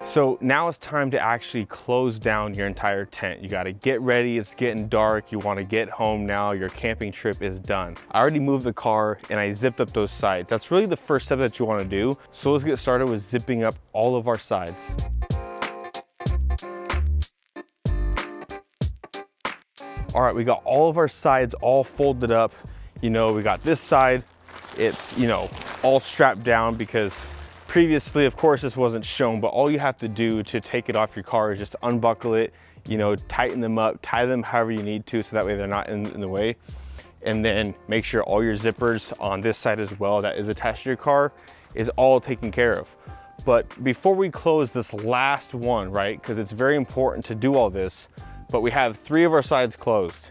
So now it's time to actually close down your entire tent. You gotta get ready, it's getting dark, you wanna get home now, your camping trip is done. I already moved the car and I zipped up those sides. That's really the first step that you wanna do. So let's get started with zipping up all of our sides. All right, we got all of our sides all folded up. You know, we got this side, it's, you know, all strapped down because previously, of course, this wasn't shown, but all you have to do to take it off your car is just unbuckle it, you know, tighten them up, tie them however you need to so that way they're not in the way. And then make sure all your zippers on this side as well that is attached to your car is all taken care of. But before we close this last one, right, because it's very important to do all this, but we have 3 of our sides closed.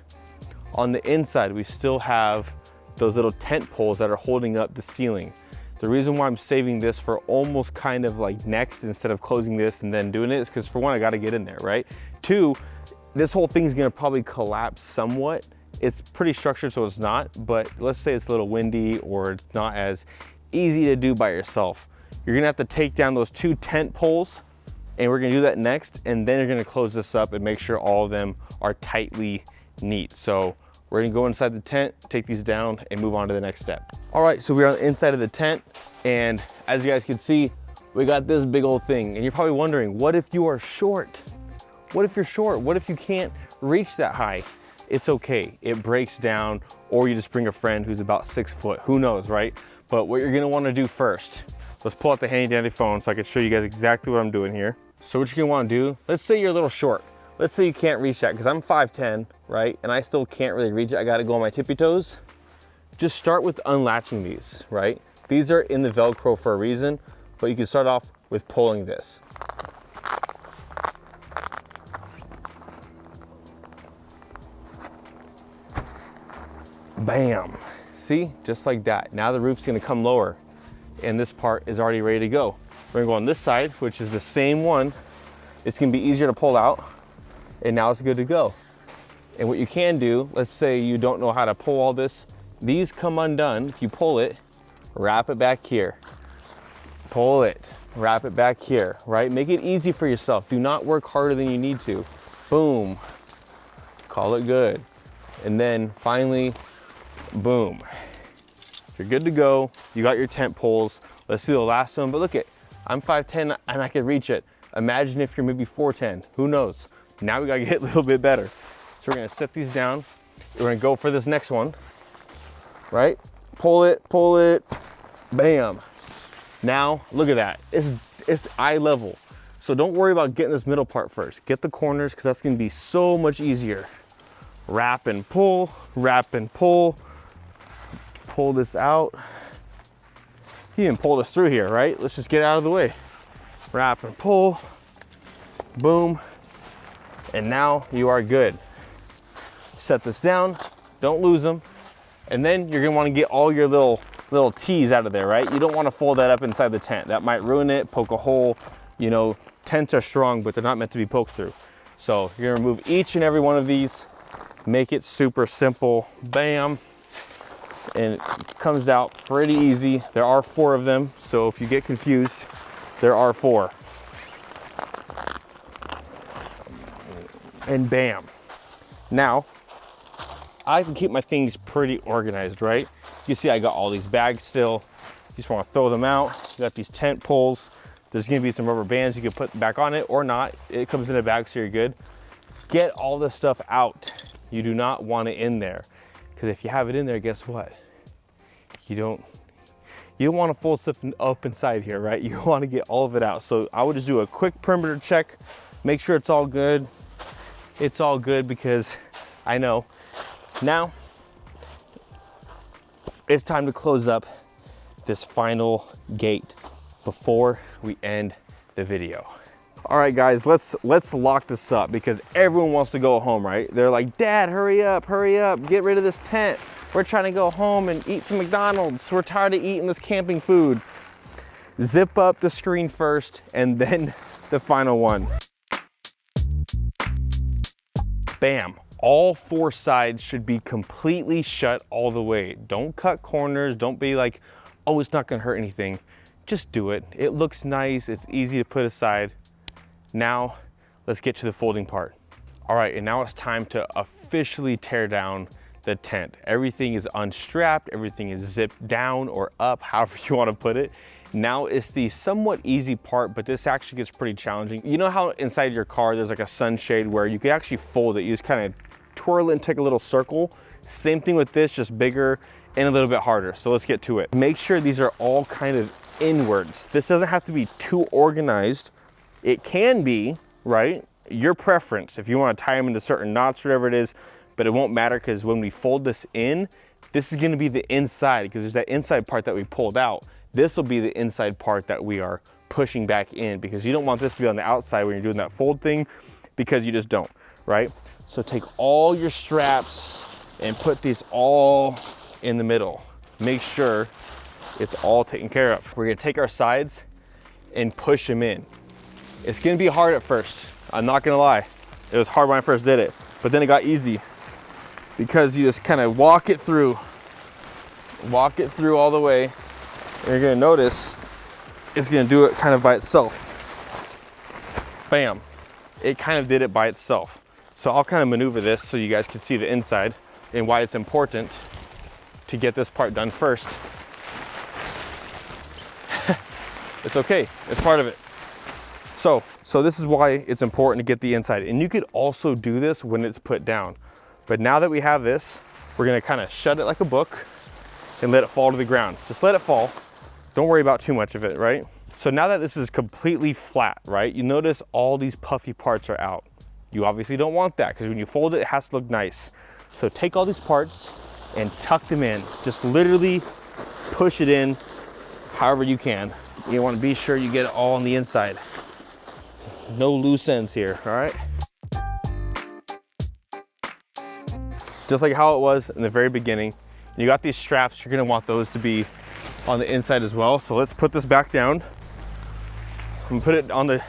On the inside, we still have those little tent poles that are holding up the ceiling. The reason why I'm saving this for almost kind of like next instead of closing this and then doing it is because for one, I gotta get in there, right? 2, this whole thing's gonna probably collapse somewhat. It's pretty structured, so it's not, but let's say it's a little windy or it's not as easy to do by yourself. You're gonna have to take down those 2 tent poles and we're gonna do that next, and then you're gonna close this up and make sure all of them are tightly neat. So we're gonna go inside the tent, take these down, and move on to the next step. All right, so we're on the inside of the tent, and as you guys can see, we got this big old thing. And you're probably wondering, what if you are short? What if you're short? What if you can't reach that high? It's okay, it breaks down, or you just bring a friend who's about 6 foot, who knows, right? But what you're gonna wanna do first, let's pull out the handy dandy phone so I can show you guys exactly what I'm doing here. So what you're gonna wanna do, let's say you're a little short. Let's say you can't reach that, because I'm 5'10", right? And I still can't really reach it. I gotta go on my tippy toes. Just start with unlatching these, right? These are in the Velcro for a reason, but you can start off with pulling this. Bam, see, just like that. Now the roof's gonna come lower and this part is already ready to go. We're gonna go on this side, which is the same one. It's gonna be easier to pull out, and now it's good to go. And what you can do, let's say you don't know how to pull all this, these come undone. If you pull it, wrap it back here. Pull it, wrap it back here, right? Make it easy for yourself. Do not work harder than you need to. Boom, call it good. And then finally, boom. You're good to go. You got your tent poles. Let's do the last one, but look it, I'm 5'10" and I can reach it. Imagine if you're maybe 4'10", who knows? Now we gotta get a little bit better. So we're gonna set these down. We're gonna go for this next one, right? Pull it, bam. Now, look at that, it's eye level. So don't worry about getting this middle part first. Get the corners, because that's gonna be so much easier. Wrap and pull, wrap and pull. Pull this out. He even pulled us through here, right? Let's just get out of the way. Wrap and pull, boom. And now you are good. Set this down, don't lose them. And then you're gonna wanna get all your little T's out of there, right? You don't wanna fold that up inside the tent. That might ruin it, poke a hole. You know, tents are strong, but they're not meant to be poked through. So you're gonna remove each and every one of these, make it super simple, bam. And it comes out pretty easy. There are 4 of them, so if you get confused, there are 4. And bam. Now, I can keep my things pretty organized, right? You see I got all these bags still. You just wanna throw them out. You got these tent poles. There's gonna be some rubber bands you can put back on it or not. It comes in a bag, so you're good. Get all this stuff out. You do not want it in there. Because if you have it in there, guess what? You don't want to fold stuff up inside here, right? You want to get all of it out. So I would just do a quick perimeter check, make sure it's all good. It's all good because I know. Now, it's time to close up this final gate before we end the video. All right, guys, let's lock this up because everyone wants to go home, right? They're like, Dad, hurry up, get rid of this tent. We're trying to go home and eat some McDonald's. We're tired of eating this camping food. Zip up the screen first and then the final one. Bam, all 4 sides should be completely shut all the way. Don't cut corners, don't be like, oh, it's not gonna hurt anything. Just do it. It looks nice, it's easy to put aside. Now, let's get to the folding part. All right, and now it's time to officially tear down the tent. Everything is unstrapped, everything is zipped down or up, however you want to put it. Now it's the somewhat easy part, but this actually gets pretty challenging. You know how inside your car there's like a sunshade where you can actually fold it. You just kind of twirl it and take a little circle. Same thing with this, just bigger and a little bit harder. So let's get to it. Make sure these are all kind of inwards. This doesn't have to be too organized. It can be, right? Your preference. If you want to tie them into certain knots, whatever it is, but it won't matter because when we fold this in, this is going to be the inside because there's that inside part that we pulled out. This will be the inside part that we are pushing back in because you don't want this to be on the outside when you're doing that fold thing because you just don't, right? So take all your straps and put these all in the middle. Make sure it's all taken care of. We're gonna take our sides and push them in. It's gonna be hard at first. I'm not gonna lie. It was hard when I first did it, but then it got easy because you just kind of walk it through all the way. And you're gonna notice it's gonna do it kind of by itself. Bam, it kind of did it by itself. So I'll kind of maneuver this so you guys can see the inside and why it's important to get this part done first. It's okay, it's part of it. So this is why it's important to get the inside. And you could also do this when it's put down. But now that we have this, we're gonna kind of shut it like a book and let it fall to the ground. Just let it fall. Don't worry about too much of it, right? So now that this is completely flat, right? You notice all these puffy parts are out. You obviously don't want that because when you fold it, it has to look nice. So take all these parts and tuck them in. Just literally push it in however you can. You want to be sure you get it all on the inside. No loose ends here, all right? Just like how it was in the very beginning. You got these straps, you're gonna want those to be on the inside as well. So let's put this back down and put it on the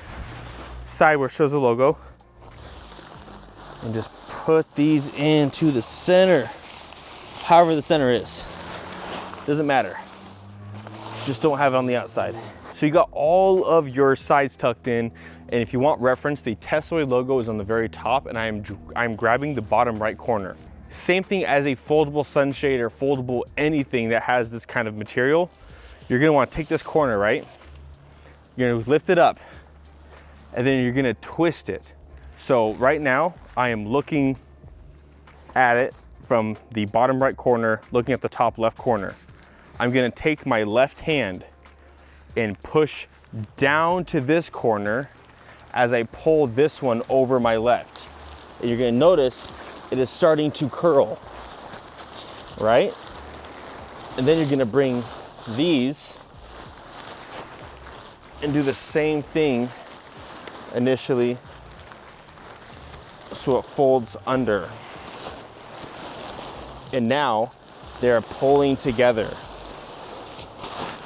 side where it shows the logo. And just put these into the center, however the center is. Doesn't matter. Just don't have it on the outside. So you got all of your sides tucked in. And if you want reference, the Tesloid logo is on the very top and I'm grabbing the bottom right corner. Same thing as a foldable sunshade or foldable anything that has this kind of material. You're gonna want to take this corner, right? You're gonna lift it up and then you're gonna twist it. So right now I am looking at it from the bottom right corner, looking at the top left corner. I'm gonna take my left hand and push down to this corner as I pull this one over my left. And you're gonna notice it is starting to curl, right? And then you're gonna bring these and do the same thing initially so it folds under. And now they're pulling together.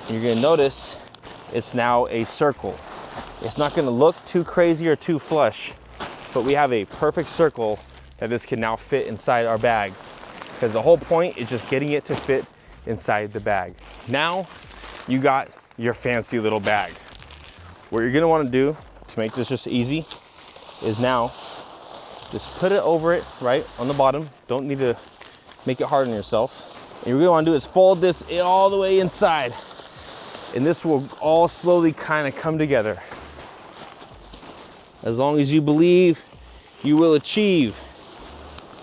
You're gonna notice it's now a circle. It's not gonna look too crazy or too flush, but we have a perfect circle that this can now fit inside our bag. Because the whole point is just getting it to fit inside the bag. Now you got your fancy little bag. What you're gonna wanna do to make this just easy is now just put it over it, right, on the bottom. Don't need to make it hard on yourself. And what you're gonna wanna do is fold this all the way inside. And this will all slowly kind of come together. As long as you believe, you will achieve.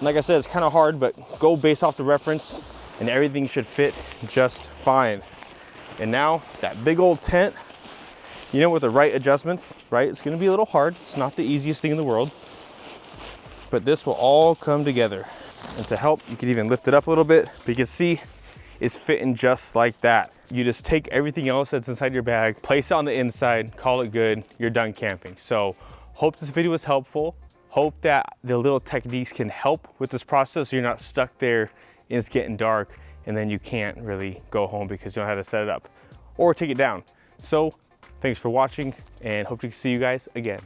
Like I said, it's kind of hard, but go based off the reference and everything should fit just fine. And now that big old tent, you know, with the right adjustments, right? It's gonna be a little hard. It's not the easiest thing in the world, but this will all come together. And to help, you can even lift it up a little bit, but you can see it's fitting just like that. You just take everything else that's inside your bag, place it on the inside, call it good, you're done camping. So hope this video was helpful. Hope that the little techniques can help with this process so you're not stuck there and it's getting dark and then you can't really go home because you don't know how to set it up or take it down. So thanks for watching and hope to see you guys again.